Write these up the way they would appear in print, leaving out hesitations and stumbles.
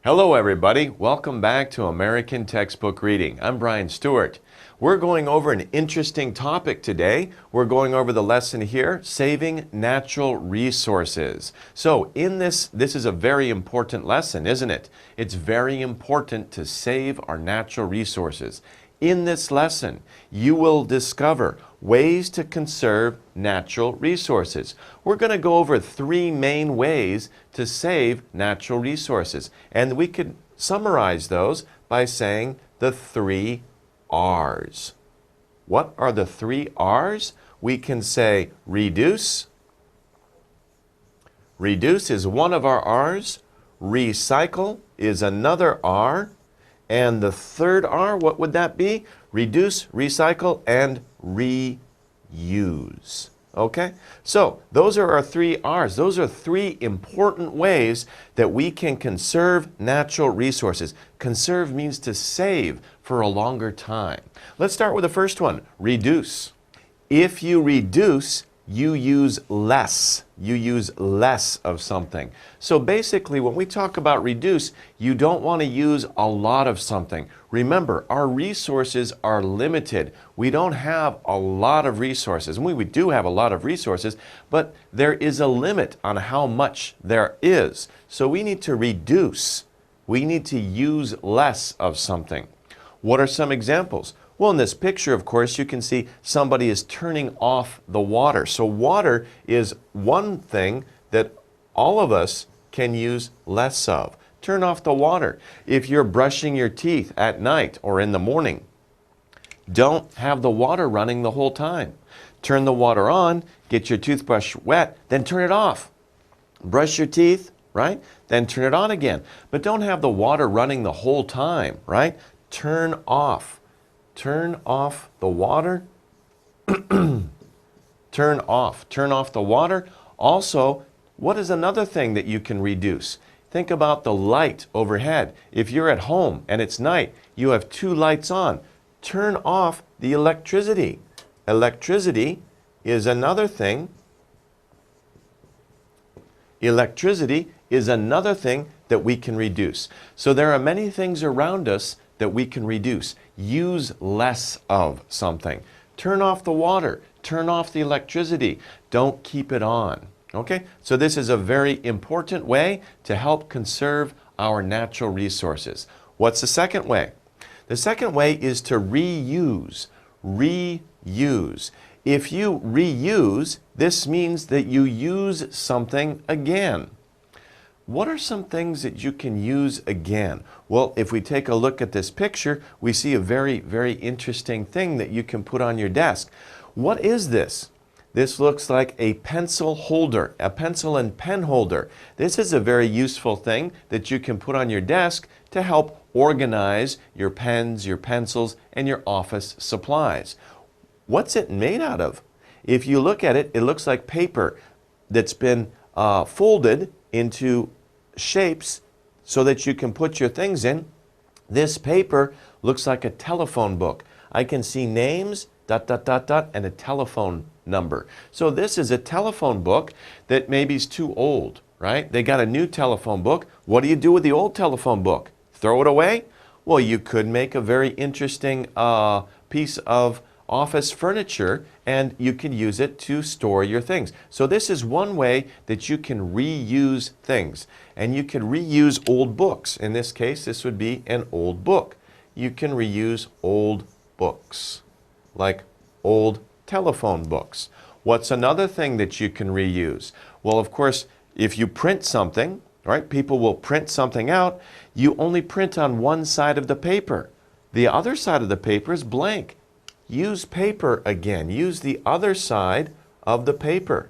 Hello everybody, welcome back to American Textbook Reading. I'm Brian Stuart. We're going over an interesting topic today. We're going over the lesson here, saving natural resources. So in this is a very important lesson, isn't it? It's very important to save our natural resources. In this lesson, you will discover ways to conserve natural resources. We're going to go over 3 main ways to save natural resources. And we could summarize those by saying the 3 R's. What are the 3 R's? We can say reduce. Reduce is one of our R's. Recycle is another R. And the third R, what would that be? Reduce, recycle, and reuse. Okay? So those are our 3 R's. Those are 3 important ways that we can conserve natural resources. Conserve means to save for a longer time. Let's start with the first one, reduce. If you reduce, you use less. You use less of something. So basically, when we talk about reduce, you don't want to use a lot of something. Remember, our resources are limited. We don't have a lot of resources. We do have a lot of resources, but there is a limit on how much there is. So we need to reduce. We need to use less of something. What are some examples? Well, in this picture, of course, you can see somebody is turning off the water. So water is one thing that all of us can use less of. Turn off the water. If you're brushing your teeth at night or in the morning, don't have the water running the whole time. Turn the water on, get your toothbrush wet, then turn it off. Brush your teeth, right? Then turn it on again. But don't have the water running the whole time, right? Turn off. Turn off the water. Turn off the water. Also, what is another thing that you can reduce? Think about the light overhead. If you're at home and it's night, you have 2 lights on. Turn off the electricity. Electricity is another thing. Electricity is another thing that we can reduce. So there are many things around us that we can reduce. Use less of something. Turn off the water. Turn off the electricity. Don't keep it on. Okay? So this is a very important way to help conserve our natural resources. What's the second way? The second way is to reuse. Reuse. If you reuse, this means that you use something again. What are some things that you can use again? Well, if we take a look at this picture, we see a very, very interesting thing that you can put on your desk. What is this? This looks like a pencil holder, a pencil and pen holder. This is a very useful thing that you can put on your desk to help organize your pens, your pencils, and your office supplies. What's it made out of? If you look at it, it looks like paper that's been folded into shapes so that you can put your things in. This paper looks like a telephone book. I can see names, ... and a telephone number. So this is a telephone book that maybe is too old, right? They got a new telephone book. What do you do with the old telephone book? Throw it away? Well, you could make a very interesting piece of office furniture, and you can use it to store your things. So this is one way that you can reuse things. And you can reuse old books. In this case, this would be an old book. You can reuse old books, like old telephone books. What's another thing that you can reuse? Well, of course, if you print something, right, people will print something out, you only print on one side of the paper. The other side of the paper is blank. Use paper again. Use the other side of the paper.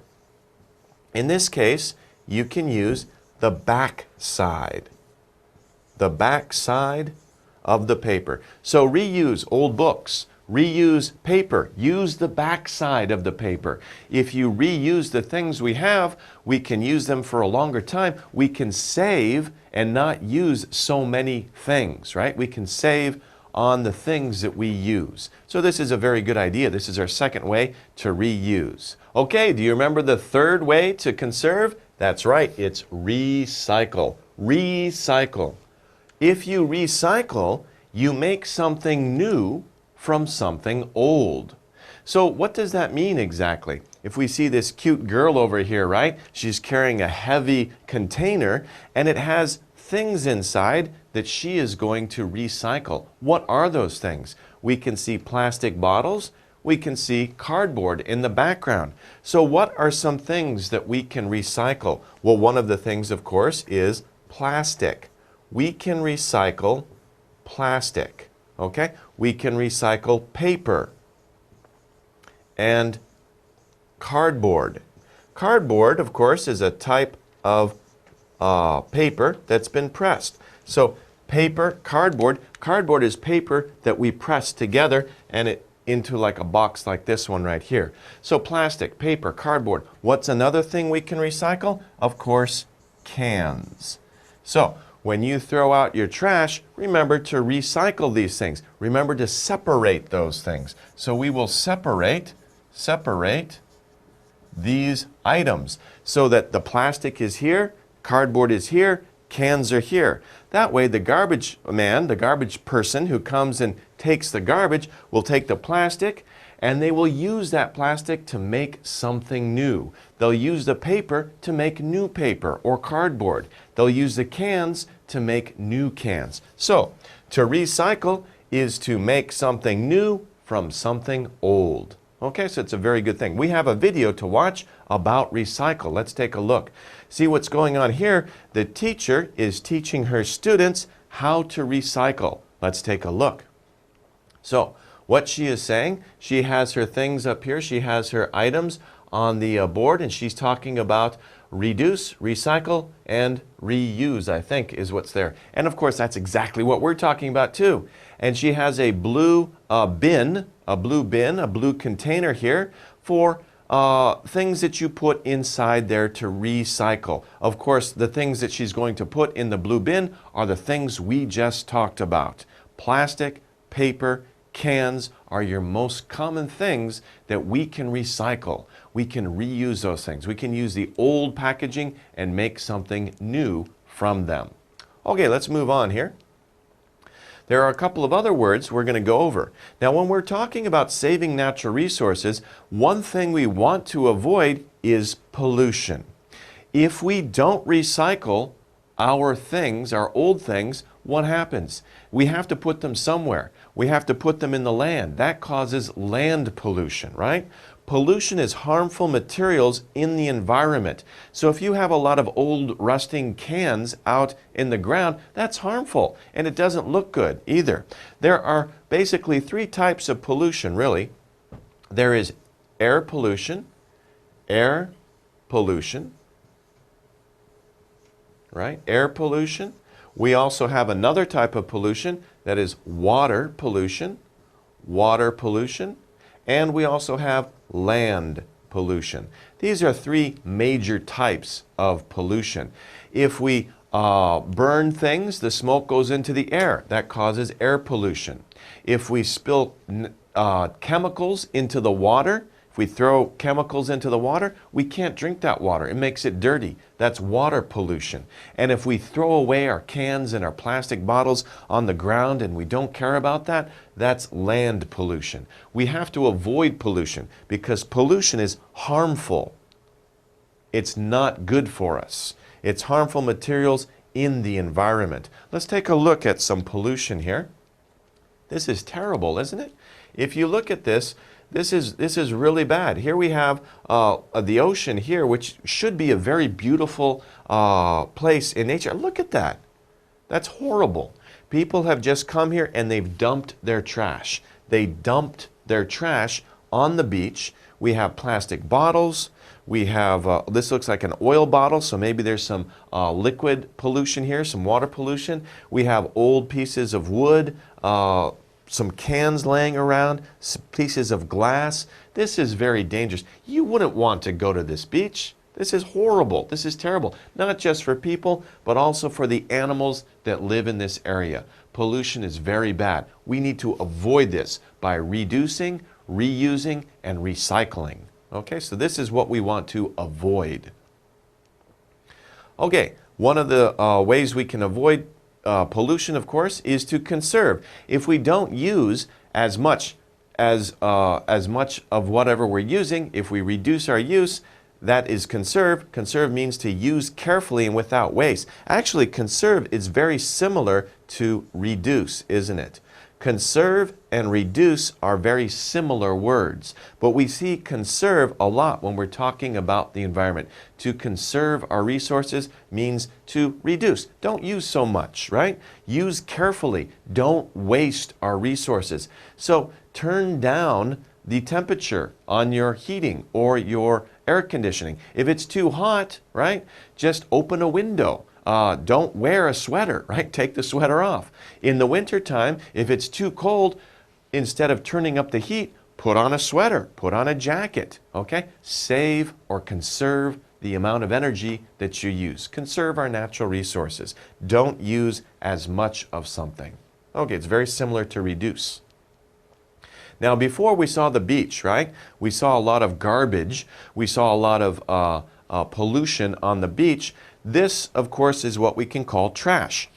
In this case, you can use the back side. The back side of the paper. So reuse old books. Reuse paper. Use the back side of the paper. If you reuse the things we have, we can use them for a longer time. We can save and not use so many things, right? We can save on the things that we use. So this is a very good idea. This is our second way to reuse. Okay, do you remember the third way to conserve? That's right, it's recycle. Recycle. If you recycle, you make something new from something old. So what does that mean exactly? If we see this cute girl over here, right? She's carrying a heavy container and it has things inside that she is going to recycle. What are those things? We can see plastic bottles. We can see cardboard in the background. So what are some things that we can recycle? Well, one of the things, of course, is plastic. We can recycle plastic, okay? We can recycle paper and cardboard. Cardboard, of course, is a type of paper that's been pressed. So paper, cardboard is paper that we press together and it into like a box like this one right here. So plastic, paper, cardboard. What's another thing we can recycle? Of course, cans. So when you throw out your trash, remember to recycle these things. Remember to separate those things. So we will separate these items so that the plastic is here, cardboard is here, cans are here. That way the garbage man, the garbage person who comes and takes the garbage will take the plastic and they will use that plastic to make something new. They'll use the paper to make new paper or cardboard. They'll use the cans to make new cans. So, to recycle is to make something new from something old. Okay, so it's a very good thing. We have a video to watch about recycle. Let's take a look. See what's going on here? The teacher is teaching her students how to recycle. Let's take a look. So, what she is saying, she has her things up here. She has her items on the board, and she's talking about reduce, recycle, and reuse, I think, is what's there. And of course, that's exactly what we're talking about too. And she has a blue bin, a blue container here for things that you put inside there to recycle. Of course, the things that she's going to put in the blue bin are the things we just talked about. Plastic, paper, cans are your most common things that we can recycle. We can reuse those things. We can use the old packaging and make something new from them. Okay, let's move on here. There are a couple of other words we're going to go over. Now, when we're talking about saving natural resources, one thing we want to avoid is pollution. If we don't recycle our things, our old things, what happens? We have to put them somewhere. We have to put them in the land. That causes land pollution, right? Pollution is harmful materials in the environment. So if you have a lot of old rusting cans out in the ground, that's harmful and it doesn't look good either. There are basically three types of pollution, really. There is air pollution, right? Air pollution. We also have another type of pollution that is water pollution, and we also have land pollution. These are three major types of pollution. If we burn things, the smoke goes into the air. That causes air pollution. If we spill chemicals into the water, if we throw chemicals into the water, we can't drink that water. It makes it dirty. That's water pollution. And if we throw away our cans and our plastic bottles on the ground and we don't care about that, that's land pollution. We have to avoid pollution because pollution is harmful. It's not good for us. It's harmful materials in the environment. Let's take a look at some pollution here. This is terrible, isn't it? If you look at this, this is really bad. Here we have the ocean here, which should be a very beautiful place in nature. Look at that. That's horrible. People have just come here and they've dumped their trash. They dumped their trash on the beach. We have plastic bottles. We have, this looks like an oil bottle, so maybe there's some liquid pollution here, some water pollution. We have old pieces of wood, some cans laying around, some pieces of glass. This is very dangerous. You wouldn't want to go to this beach. This is horrible. This is terrible. Not just for people, but also for the animals that live in this area. Pollution is very bad. We need to avoid this by reducing, reusing, and recycling. Okay, so this is what we want to avoid. Okay, one of the ways we can avoid pollution, of course, is to conserve. If we don't use as much of whatever we're using, if we reduce our use, that is conserve. Conserve means to use carefully and without waste. Actually, conserve is very similar to reduce, isn't it? Conserve and reduce are very similar words, but we see conserve a lot when we're talking about the environment. To conserve our resources means to reduce. Don't use so much, right? Use carefully. Don't waste our resources. So turn down the temperature on your heating or your air conditioning. If it's too hot, right, just open a window. Don't wear a sweater, right? Take the sweater off. In the wintertime, if it's too cold, instead of turning up the heat, put on a sweater, put on a jacket, okay? Save or conserve the amount of energy that you use. Conserve our natural resources. Don't use as much of something. Okay, it's very similar to reduce. Now, before we saw the beach, right? We saw a lot of garbage. We saw a lot of pollution on the beach. This, of course, is what we can call trash.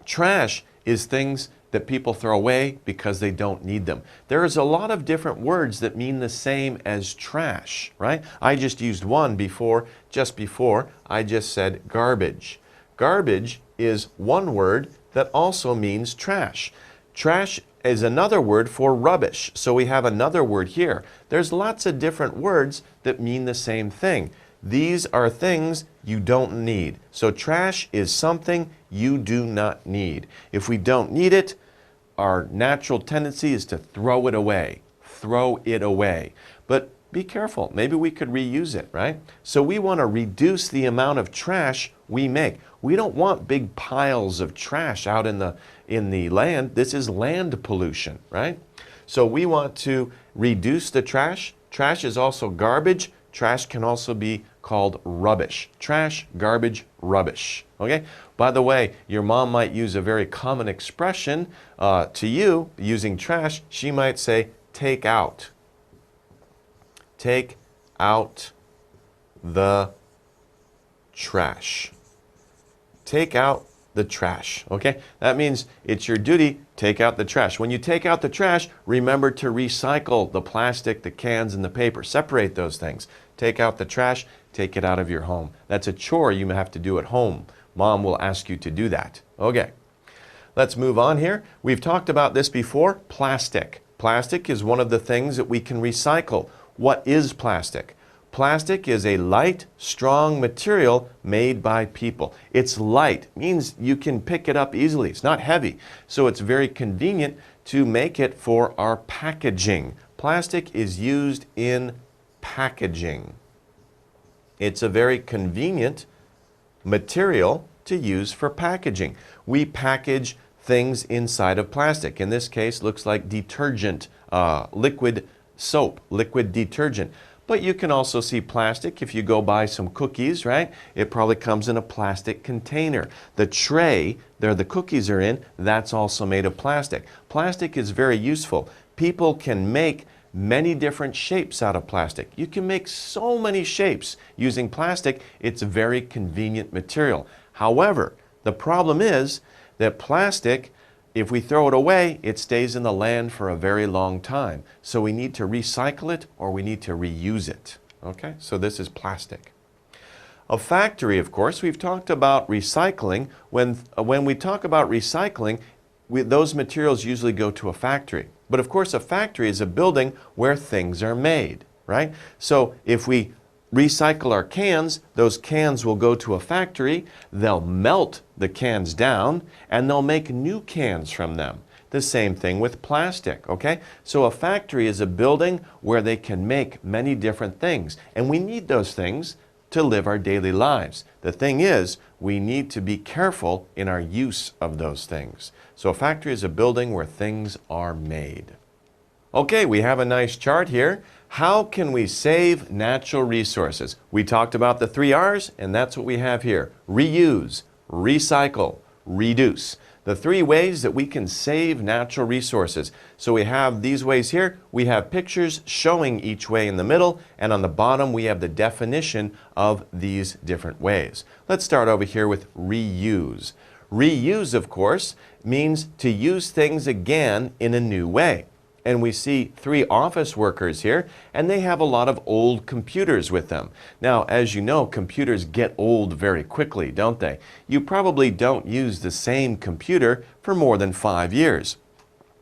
Trash is things that people throw away because they don't need them. There is a lot of different words that mean the same as trash, right? I just used one before, just before I just said garbage. Garbage is one word that also means trash. Trash is another word for rubbish. So we have another word here. There's lots of different words that mean the same thing. These are things you don't need. So trash is something you do not need. If we don't need it, our natural tendency is to throw it away. Throw it away. But be careful. Maybe we could reuse it, right? So we want to reduce the amount of trash we make. We don't want big piles of trash out in the land. This is land pollution, right? So we want to reduce the trash. Trash is also garbage. Trash can also be called rubbish. Trash, garbage, rubbish. Okay? By the way, your mom might use a very common expression to you using trash. She might say, take out. Take out the trash. Take out the trash. Okay? That means it's your duty, take out the trash. When you take out the trash, remember to recycle the plastic, the cans, and the paper. Separate those things. Take out the trash, take it out of your home. That's a chore you have to do at home. Mom will ask you to do that. Okay, let's move on here. We've talked about this before, plastic. Plastic is one of the things that we can recycle. What is plastic? Plastic is a light, strong material made by people. It's light, means you can pick it up easily. It's not heavy, so it's very convenient to make it for our packaging. Plastic is used in packaging. It's a very convenient material to use for packaging. We package things inside of plastic. In this case, looks like detergent, liquid soap, liquid detergent. But you can also see plastic if you go buy some cookies, right? It probably comes in a plastic container. The tray there the cookies are in, that's also made of plastic. Plastic is very useful. People can make many different shapes out of plastic. You can make so many shapes using plastic. It's a very convenient material. However, the problem is that plastic, if we throw it away, it stays in the land for a very long time. So we need to recycle it or we need to reuse it. Okay, so this is plastic. A factory, of course, we've talked about recycling. When we talk about recycling, those materials usually go to a factory. But of course, a factory is a building where things are made, right? So if we recycle our cans, those cans will go to a factory, they'll melt the cans down, and they'll make new cans from them. The same thing with plastic, okay? So a factory is a building where they can make many different things, and we need those things to live our daily lives. The thing is, we need to be careful in our use of those things. So a factory is a building where things are made. Okay, we have a nice chart here. How can we save natural resources? We talked about the 3 R's, and that's what we have here. Reuse, recycle, reduce. The 3 ways that we can save natural resources. So we have these ways here. We have pictures showing each way in the middle, and on the bottom we have the definition of these different ways. Let's start over here with reuse. Reuse, of course, means to use things again in a new way. And we see 3 office workers here, and they have a lot of old computers with them. Now, as you know, computers get old very quickly, don't they? You probably don't use the same computer for more than 5 years.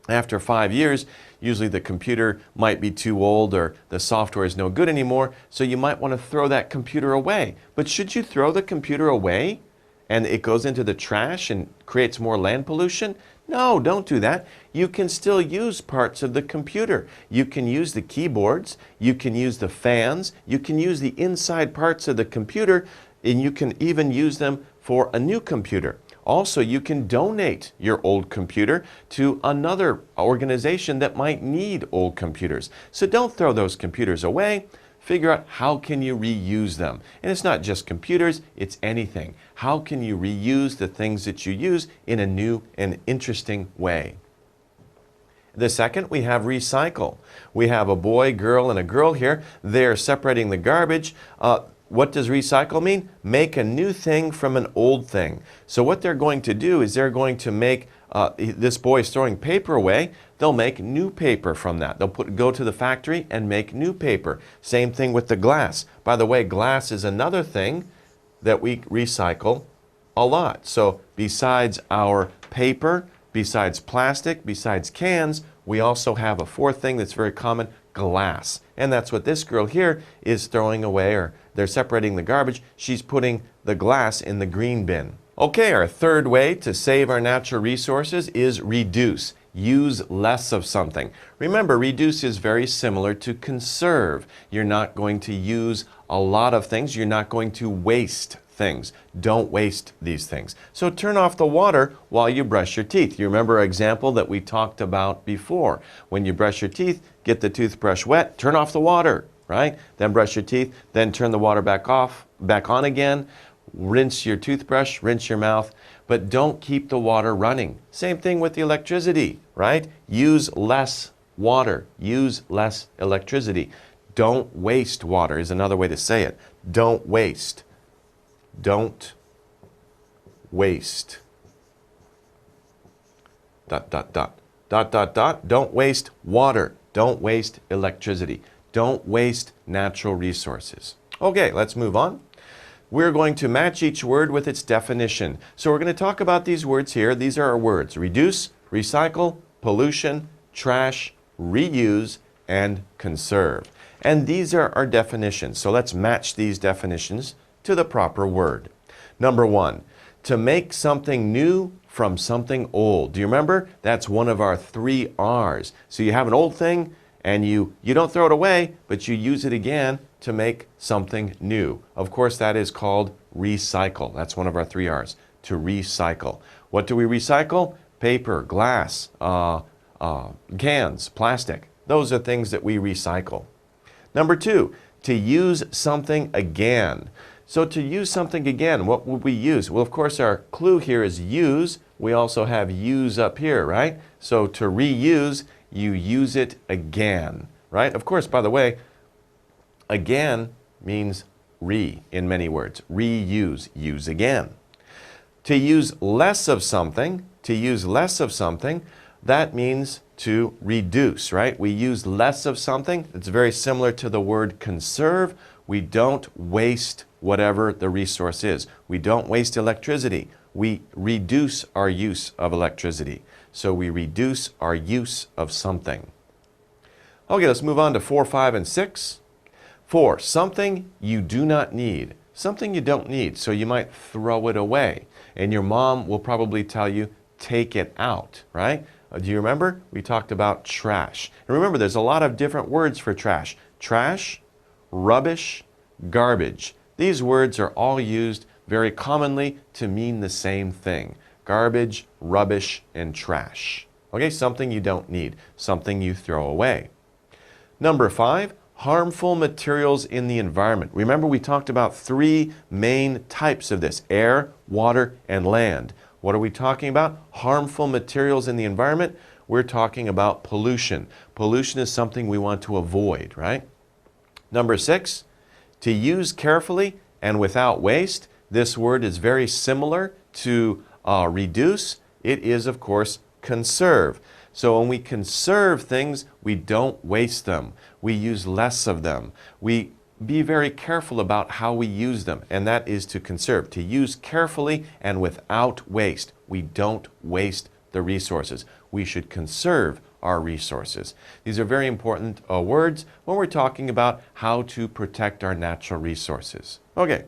After 5 years, usually the computer might be too old or the software is no good anymore, so you might want to throw that computer away. But should you throw the computer away and it goes into the trash and creates more land pollution? No, don't do that. You can still use parts of the computer. You can use the keyboards, you can use the fans, you can use the inside parts of the computer, and you can even use them for a new computer. Also, you can donate your old computer to another organization that might need old computers. So don't throw those computers away. Figure out how can you reuse them. And it's not just computers, it's anything. How can you reuse the things that you use in a new and interesting way? The second, we have recycle. We have a boy, girl, and a girl here. They're separating the garbage. What does recycle mean? Make a new thing from an old thing. So what they're going to do is they're going to make, this boy is throwing paper away, they'll make new paper from that. They'll go to the factory and make new paper. Same thing with the glass. By the way, glass is another thing that we recycle a lot. So besides our paper, besides plastic, besides cans, we also have a 4th thing that's very common, glass. And that's what this girl here is throwing away, or they're separating the garbage. She's putting the glass in the green bin. Okay, our 3rd way to save our natural resources is reduce. Use less of something. Remember, reduce is very similar to conserve. You're not going to use a lot of things. You're not going to waste things. Don't waste these things. So turn off the water while you brush your teeth. You remember an example that we talked about before. When you brush your teeth, get the toothbrush wet, turn off the water, right? Then brush your teeth, then turn the water back on again. Rinse your toothbrush, rinse your mouth, but don't keep the water running. Same thing with the electricity, right? Use less water, use less electricity. Don't waste water is another way to say it. Don't waste. Don't waste. ... Don't waste water. Don't waste electricity. Don't waste natural resources. Okay, let's move on. We're going to match each word with its definition. So we're going to talk about these words here. These are our words: reduce, recycle, pollution, trash, reuse, and conserve. And these are our definitions. So let's match these definitions to the proper word. Number 1, to make something new from something old. Do you remember? That's one of our 3 R's. So you have an old thing and you don't throw it away, but you use it again to make something new. Of course, that is called recycle. That's one of our 3 R's, to recycle. What do we recycle? Paper, glass, cans, plastic. Those are things that we recycle. Number 2, to use something again. So to use something again, what would we use? Well, of course, our clue here is use. We also have use up here, right? So to reuse, you use it again, right? Of course, by the way, again means in many words. Reuse, use again. To use less of something, that means to reduce, right? We use less of something. It's very similar to the word conserve. We don't waste whatever the resource is. We don't waste electricity. We reduce our use of electricity. So we reduce our use of something. Okay, let's move on to 4, 5, and 6. 4, something you do not need. Something you don't need, so you might throw it away. And your mom will probably tell you, take it out, right? Do you remember? We talked about trash. And remember, there's a lot of different words for trash. Trash, rubbish, garbage. These words are all used very commonly to mean the same thing. Garbage, rubbish, and trash. Okay, something you don't need, something you throw away. Number 5, harmful materials in the environment. Remember, we talked about 3 main types of this: air, water, and land. What are we talking about? Harmful materials in the environment. We're talking about pollution. Pollution is something we want to avoid, right? Number 6, to use carefully and without waste. This word is very similar to reduce, it is, of course, conserve. So when we conserve things, we don't waste them. We use less of them. We be very careful about how we use them, and that is to conserve, to use carefully and without waste. We don't waste the resources. We should conserve our resources. These are very important words when we're talking about how to protect our natural resources. Okay,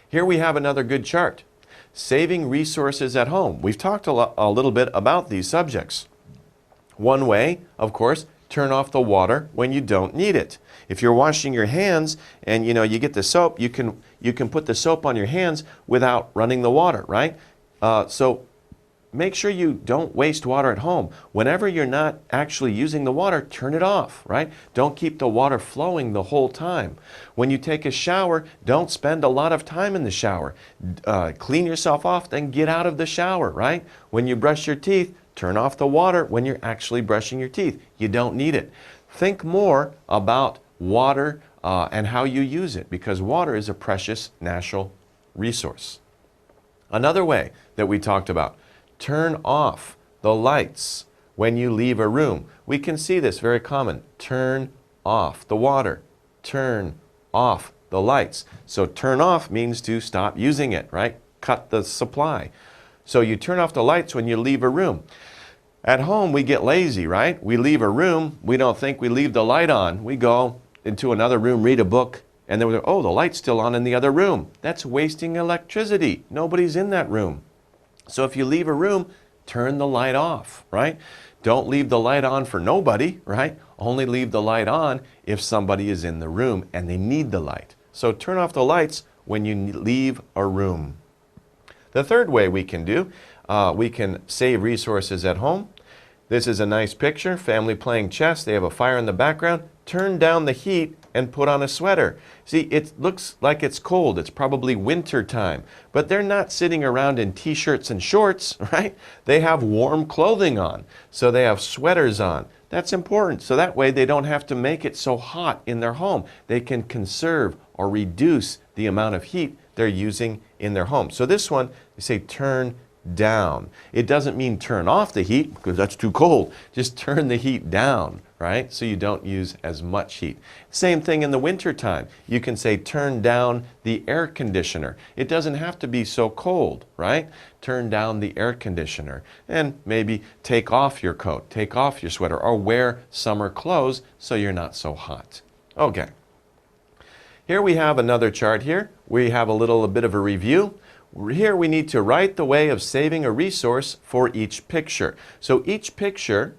here we have another good chart. Saving resources at home. We've talked a little bit about these subjects. One way, of course, turn off the water when you don't need it. If you're washing your hands and you get the soap, you can put the soap on your hands without running the water, right? So make sure you don't waste water at home. Whenever you're not actually using the water, turn it off, right? Don't keep the water flowing the whole time. When you take a shower, don't spend a lot of time in the shower. Clean yourself off, then get out of the shower, right? When you brush your teeth, turn off the water when you're actually brushing your teeth. You don't need it. Think more about water and how you use it, because water is a precious natural resource. Another way that we talked about, turn off the lights when you leave a room. We can see this very common. Turn off the water. Turn off the lights. So turn off means to stop using it, right? Cut the supply. So you turn off the lights when you leave a room. At home, we get lazy, right? We leave a room. We don't think we leave the light on. We go into another room, read a book, and then we go, oh, the light's still on in the other room. That's wasting electricity. Nobody's in that room. So if you leave a room, turn the light off, right? Don't leave the light on for nobody, right? Only leave the light on if somebody is in the room and they need the light. So turn off the lights when you leave a room. The third way we can do, we can save resources at home. This is a nice picture, family playing chess. They have a fire in the background. Turn down the heat and put on a sweater. See, it looks like it's cold. It's probably winter time, but they're not sitting around in t-shirts and shorts, right? They have warm clothing on, so they have sweaters on. That's important, so that way they don't have to make it so hot in their home. They can conserve or reduce the amount of heat they're using in their home. So this one, they say turn down. It doesn't mean turn off the heat because that's too cold. Just turn the heat down, right? So you don't use as much heat. Same thing in the winter time. You can say turn down the air conditioner. It doesn't have to be so cold, right? Turn down the air conditioner and maybe take off your coat, take off your sweater, or wear summer clothes so you're not so hot. Okay. Here we have another chart here. We have a bit of a review. Here we need to write the way of saving a resource for each picture. So each picture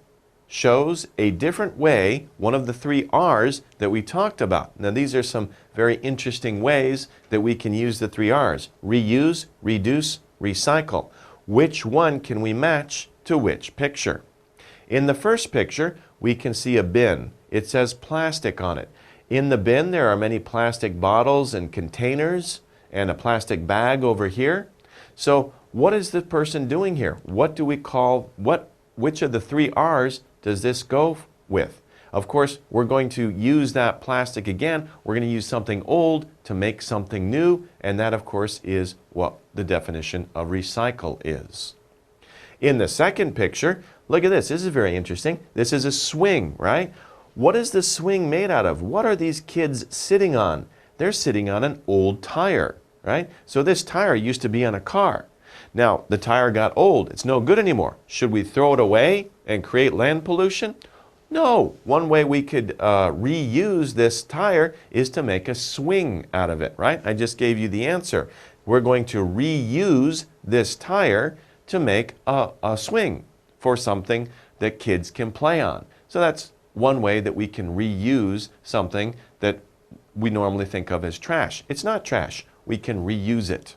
shows a different way, one of the 3 R's that we talked about. Now these are some very interesting ways that we can use the 3 R's. Reuse, reduce, recycle. Which one can we match to which picture? In the first picture, we can see a bin. It says plastic on it. In the bin, there are many plastic bottles and containers and a plastic bag over here. So what is the person doing here? What do we call, which of the 3 R's does this go with? Of course, we're going to use that plastic again. We're going to use something old to make something new, and that, of course, is what the definition of recycle is. In the second picture, look at this. This is very interesting. This is a swing, right? What is the swing made out of? What are these kids sitting on? They're sitting on an old tire, right? So this tire used to be on a car. Now, the tire got old. It's no good anymore. Should we throw it away and create land pollution? No. One way we could reuse this tire is to make a swing out of it, right? I just gave you the answer. We're going to reuse this tire to make a swing for something that kids can play on. So that's one way that we can reuse something that we normally think of as trash. It's not trash. We can reuse it.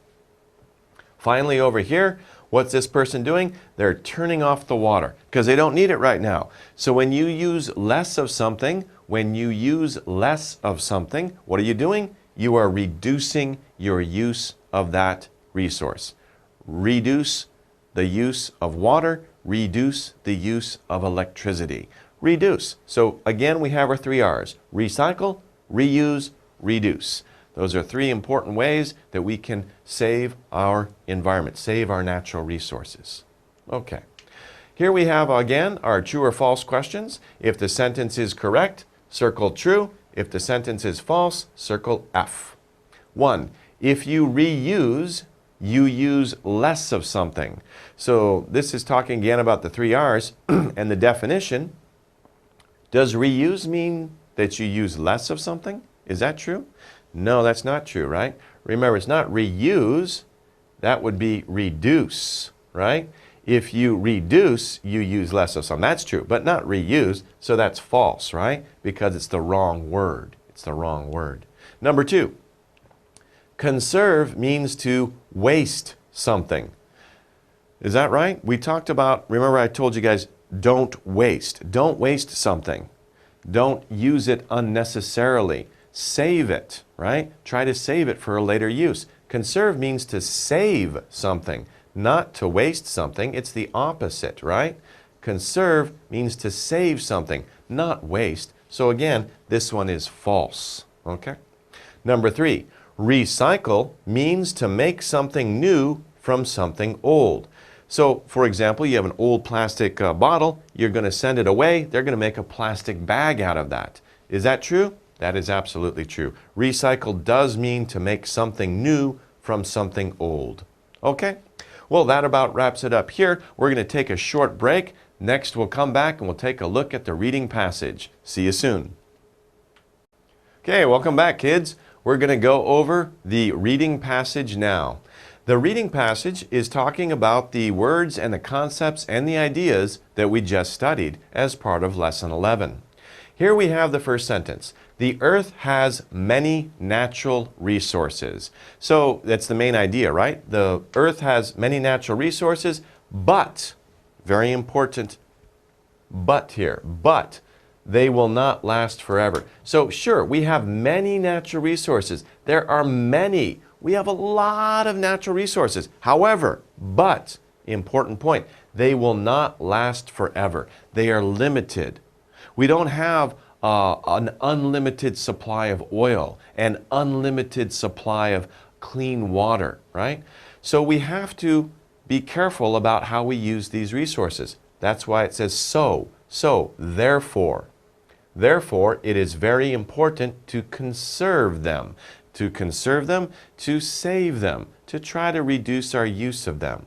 Finally, over here, what's this person doing? They're turning off the water because they don't need it right now. So when you use less of something, what are you doing? You are reducing your use of that resource. Reduce the use of water, reduce the use of electricity. Reduce. So again, we have our 3 R's. Recycle, reuse, reduce. Those are 3 important ways that we can save our environment, save our natural resources. Okay. Here we have again our true or false questions. If the sentence is correct, circle true. If the sentence is false, circle F. 1. If you reuse, you use less of something. So this is talking again about the 3 R's and the definition. Does reuse mean that you use less of something? Is that true? No, that's not true, right? Remember, it's not reuse. That would be reduce, right? If you reduce, you use less of something. That's true, but not reuse, so that's false, right? Because it's the wrong word. It's the wrong word. Number 2, conserve means to waste something. Is that right? We talked about, remember I told you guys, don't waste. Don't waste something. Don't use it unnecessarily. Save it, right? Try to save it for a later use. Conserve means to save something, not to waste something. It's the opposite, right? Conserve means to save something, not waste. So again, this one is false, okay? Number 3, recycle means to make something new from something old. So, for example, you have an old plastic bottle, you're going to send it away, they're going to make a plastic bag out of that. Is that true? That is absolutely true. Recycle does mean to make something new from something old. Okay? Well, that about wraps it up here. We're going to take a short break. Next, we'll come back and we'll take a look at the reading passage. See you soon. Okay, welcome back, kids. We're going to go over the reading passage now. The reading passage is talking about the words and the concepts and the ideas that we just studied as part of Lesson 11. Here we have the first sentence. The earth has many natural resources. So that's the main idea, right? The earth has many natural resources, but, very important, but here, but they will not last forever. So sure, we have many natural resources. There are many. We have a lot of natural resources. However, but, important point, they will not last forever. They are limited. We don't have an unlimited supply of oil, an unlimited supply of clean water, right? So we have to be careful about how we use these resources. That's why it says so, therefore. Therefore, it is very important to conserve them. To conserve them, to save them, to try to reduce our use of them.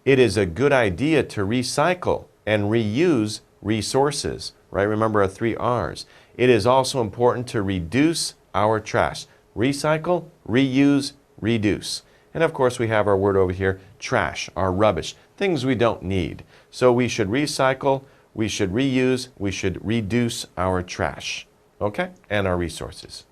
It is a good idea to recycle and reuse resources, right? Remember our 3 R's. It is also important to reduce our trash. Recycle, reuse, reduce. And of course we have our word over here, trash, our rubbish, things we don't need. So we should recycle, we should reuse, we should reduce our trash, okay? And our resources.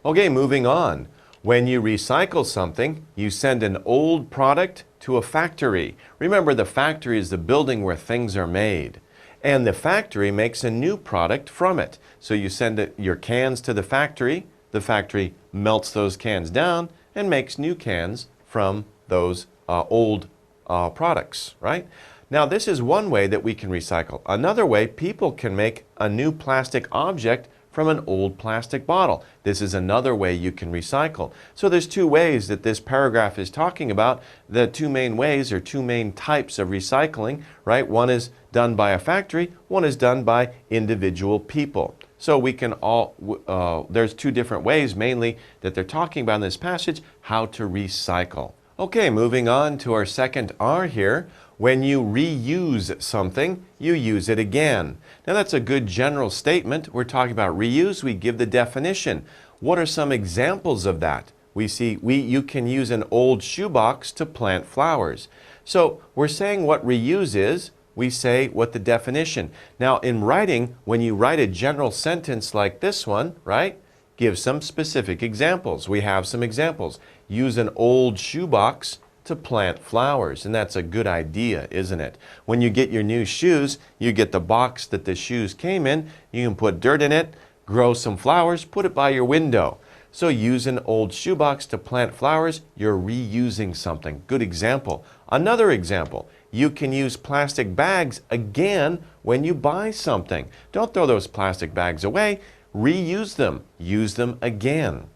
Okay, moving on. When you recycle something, you send an old product to a factory. Remember, the factory is the building where things are made. And the factory makes a new product from it. So you send your cans to the factory melts those cans down and makes new cans from those old products, right? Now, this is one way that we can recycle. Another way, people can make a new plastic object from an old plastic bottle. This is another way you can recycle. So there's 2 ways that this paragraph is talking about. The 2 main ways or 2 main types of recycling, right? One is done by a factory, one is done by individual people. So we can there's 2 different ways mainly that they're talking about in this passage, how to recycle. Okay, moving on to our second R here. When you reuse something, you use it again. Now that's a good general statement. We're talking about reuse. We give the definition. What are some examples of that? We see you can use an old shoebox to plant flowers. So we're saying what reuse is. We say what the definition. Now in writing, when you write a general sentence like this one, right? Give some specific examples. We have some examples. Use an old shoebox to plant flowers. And that's a good idea, isn't it? When you get your new shoes, you get the box that the shoes came in. You can put dirt in it, grow some flowers, put it by your window. So use an old shoebox to plant flowers. You're reusing something. Good example. Another example. You can use plastic bags again when you buy something. Don't throw those plastic bags away. Reuse them. Use them again.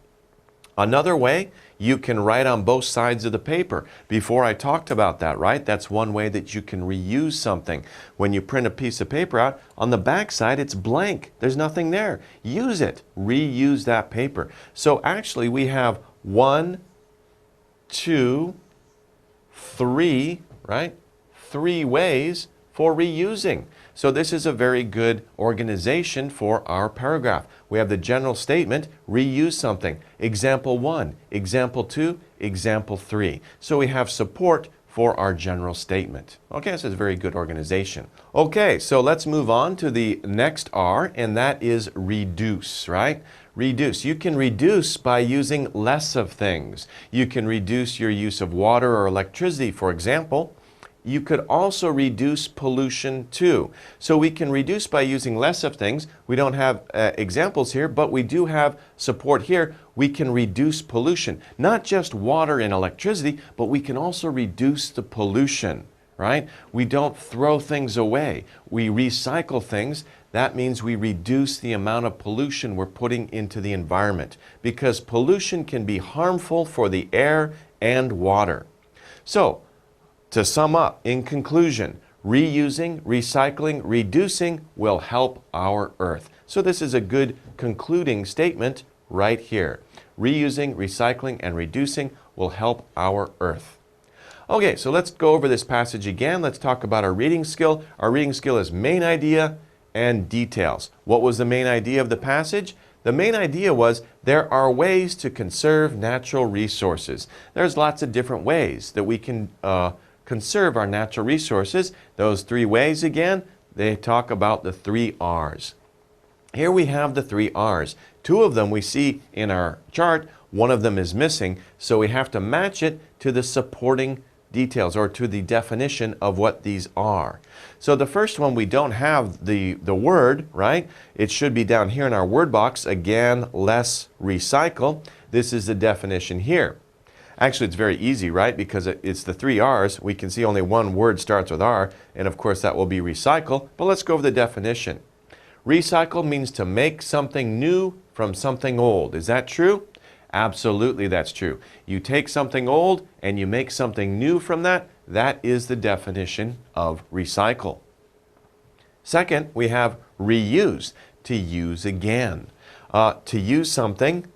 Another way, you can write on both sides of the paper. Before I talked about that, right? That's one way that you can reuse something. When you print a piece of paper out, on the back side it's blank. There's nothing there. Use it. Reuse that paper. So actually we have 1, 2, 3, right? 3 ways for reusing. So this is a very good organization for our paragraph. We have the general statement, reuse something. Example 1, example 2, example 3. So we have support for our general statement. Okay, this is a very good organization. Okay, so let's move on to the next R, and that is reduce, right? Reduce. You can reduce by using less of things. You can reduce your use of water or electricity, for example. You could also reduce pollution too. So we can reduce by using less of things. We don't have examples here, but we do have support here. We can reduce pollution, not just water and electricity, but we can also reduce the pollution, right? We don't throw things away. We recycle things. That means we reduce the amount of pollution we're putting into the environment, because pollution can be harmful for the air and water. So, to sum up, in conclusion, reusing, recycling, reducing will help our Earth. So this is a good concluding statement right here. Reusing, recycling, and reducing will help our Earth. Okay, so let's go over this passage again. Let's talk about our reading skill. Our reading skill is main idea and details. What was the main idea of the passage? The main idea was there are ways to conserve natural resources. There's lots of different ways that we can conserve our natural resources. Those 3 ways again, they talk about the 3 R's. Here we have the 3 R's. 2 of them we see in our chart. 1 of them is missing, so we have to match it to the supporting details or to the definition of what these are. So the first one, we don't have the word, right? It should be down here in our word box. Again, less, recycle. This is the definition here. Actually, it's very easy, right? Because it's the 3 R's. We can see only 1 word starts with R, and of course that will be recycle. But let's go over the definition. Recycle means to make something new from something old. Is that true? Absolutely, that's true. You take something old and you make something new from that. That is the definition of recycle. Second, we have reuse, to use again. To use something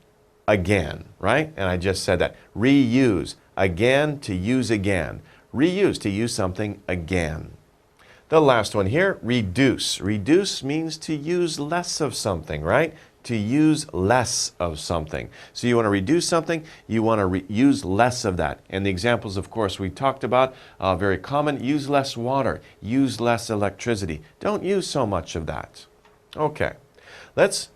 again, right? And I just said that. Reuse, again, to use again. Reuse, to use something again. The last one here, reduce. Reduce means to use less of something, right? To use less of something. So you want to reduce something, you want to use less of that. And the examples, of course, we talked about, very common, use less water, use less electricity. Don't use so much of that. Okay, let's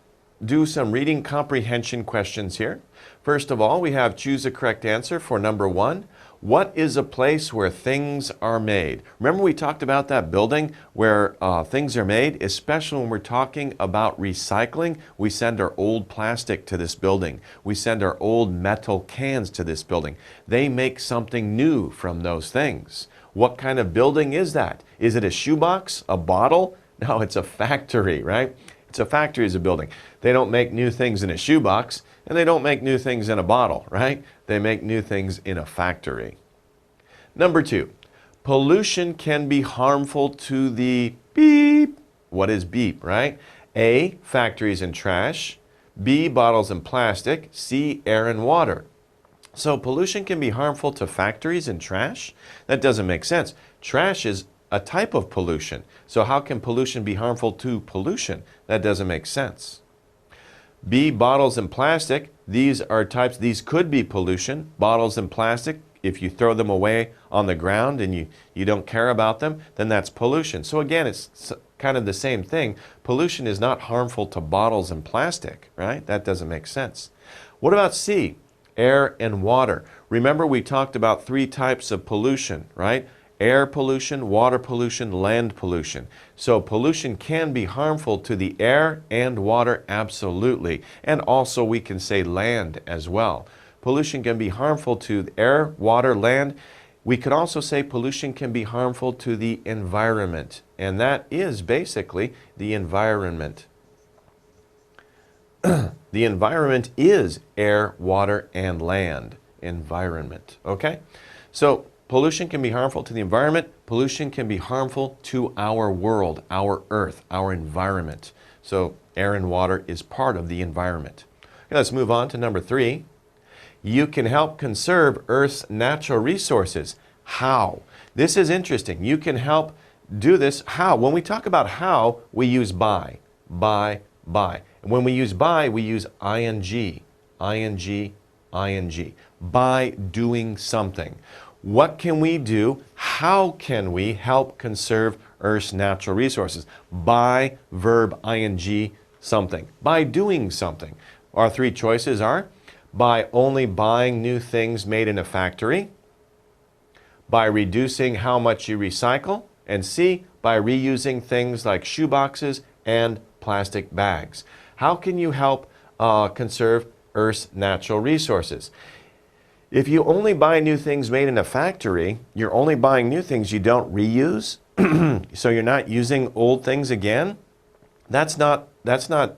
do some reading comprehension questions here. First of all, we have choose the correct answer for number 1. What is a place where things are made? Remember we talked about that building where things are made, especially when we're talking about recycling. We send our old plastic to this building. We send our old metal cans to this building. They make something new from those things. What kind of building is that? Is it a shoebox? A bottle? No, it's a factory, right? It's a factory is a building. They don't make new things in a shoebox, and they don't make new things in a bottle, right? They make new things in a factory. Number 2, pollution can be harmful to the beep. What is beep, right? A, factories and trash. B, bottles and plastic. C, air and water. So pollution can be harmful to factories and trash? That doesn't make sense. Trash is a type of pollution. So how can pollution be harmful to pollution? That doesn't make sense. B, bottles and plastic. These are types, these could be pollution. Bottles and plastic, if you throw them away on the ground and you don't care about them, then that's pollution. So again, it's kind of the same thing. Pollution is not harmful to bottles and plastic, right? That doesn't make sense. What about C, air and water? Remember we talked about 3 types of pollution, right? Air pollution, water pollution, land pollution. So pollution can be harmful to the air and water, absolutely. And also we can say land as well. Pollution can be harmful to air, water, land. We could also say pollution can be harmful to the environment. And that is basically the environment. The environment is air, water, and land. Environment, okay? So pollution can be harmful to the environment. Pollution can be harmful to our world, our earth, our environment. So air and water is part of the environment. Okay, let's move on to number 3. You can help conserve Earth's natural resources. How? This is interesting. You can help do this. How? When we talk about how, we use by. And when we use by, we use ing. By doing something. What can we do? How can we help conserve Earth's natural resources? By verb ing something. By doing something. Our 3 choices are by only buying new things made in a factory, by reducing how much you recycle, and C, by reusing things like shoeboxes and plastic bags. How can you help conserve Earth's natural resources? If you only buy new things made in a factory, you're only buying new things you don't reuse, so you're not using old things again. That's not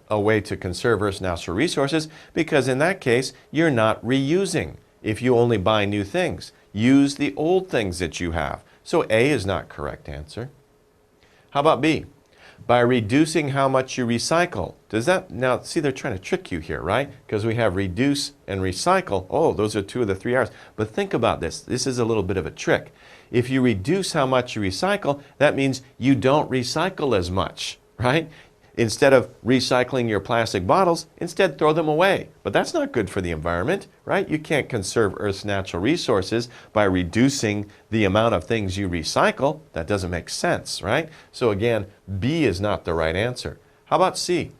a way to conserve Earth's natural resources, because in that case, you're not reusing. If you only buy new things, use the old things that you have. So A is not correct answer. How about B? By reducing how much you recycle. Does that, now see, they're trying to trick you here, right? Because we have reduce and recycle. Oh, those are 2 of the 3 R's. But think about this. This is a little bit of a trick. If you reduce how much you recycle, that means you don't recycle as much, right? Instead of recycling your plastic bottles, instead throw them away. But that's not good for the environment, right? You can't conserve Earth's natural resources by reducing the amount of things you recycle. That doesn't make sense, right? So again, B is not the right answer. How about C?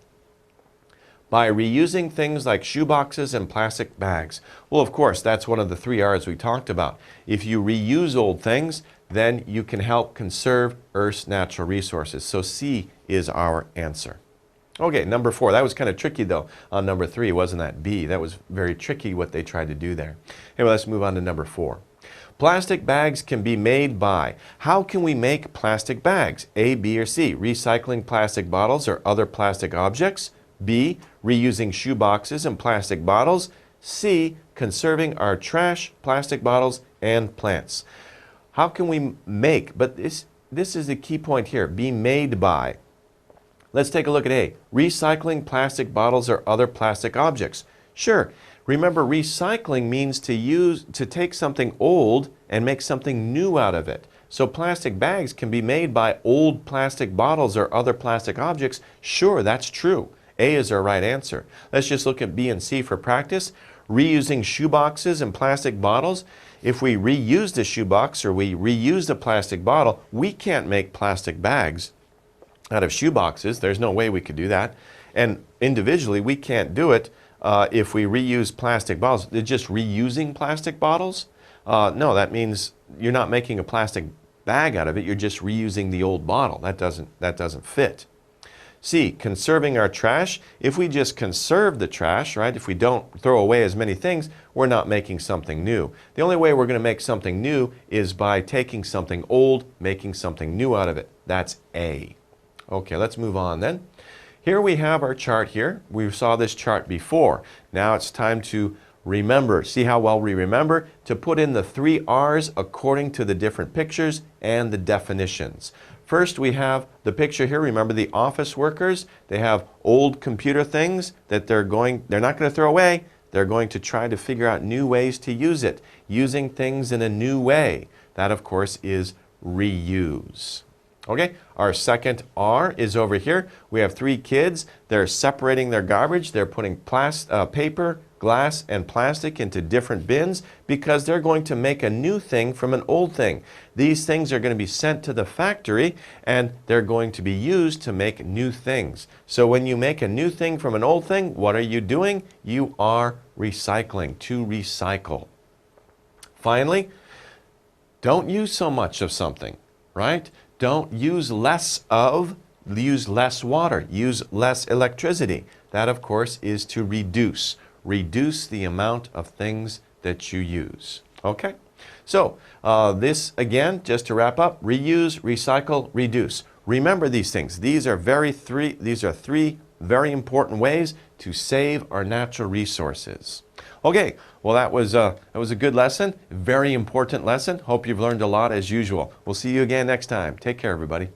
By reusing things like shoeboxes and plastic bags. Well, of course, that's one of the 3 R's we talked about. If you reuse old things, then you can help conserve Earth's natural resources. So C is our answer. Okay, number 4. That was kind of tricky though on number 3, wasn't that? B. That was very tricky what they tried to do there. Anyway, let's move on to number 4. Plastic bags can be made by. How can we make plastic bags? A, B, or C? Recycling plastic bottles or other plastic objects. B, reusing shoe boxes and plastic bottles. C, conserving our trash, plastic bottles, and plants. How can we make? But this is the key point here. Be made by. Let's take a look at A. Recycling plastic bottles or other plastic objects. Sure. Remember, recycling means to take something old and make something new out of it. So plastic bags can be made by old plastic bottles or other plastic objects. Sure, that's true. A is our right answer. Let's just look at B and C for practice. Reusing shoe boxes and plastic bottles. If we reuse the shoebox or we reuse the plastic bottle, we can't make plastic bags out of shoe boxes. There's no way we could do that. And individually, we can't do it if we reuse plastic bottles. They're just reusing plastic bottles? No, that means you're not making a plastic bag out of it. You're just reusing the old bottle. That doesn't fit. C, conserving our trash. If we just conserve the trash, right, if we don't throw away as many things, we're not making something new. The only way we're going to make something new is by taking something old, making something new out of it. That's A. Okay, let's move on then. Here we have our chart here. We saw this chart before. Now it's time to remember. See how well we remember? To put in the 3 R's according to the different pictures and the definitions. First, we have the picture here. Remember the office workers? They have old computer things that they're not going to throw away. They're going to try to figure out new ways to use it. Using things in a new way. That, of course, is reuse. Okay, our second R is over here. We have 3 kids. They're separating their garbage. They're putting paper, glass, and plastic into different bins because they're going to make a new thing from an old thing. These things are going to be sent to the factory and they're going to be used to make new things. So when you make a new thing from an old thing, what are you doing? You are recycling, to recycle. Finally, don't use so much of something, right? Don't use less of, use less water, use less electricity. That, of course, is to reduce. Reduce the amount of things that you use. Okay? So, this, again, just to wrap up, reuse, recycle, reduce. Remember these things. These are 3 very important ways to save our natural resources. Okay, well that was a good lesson, very important lesson. Hope you've learned a lot as usual. We'll see you again next time. Take care, everybody.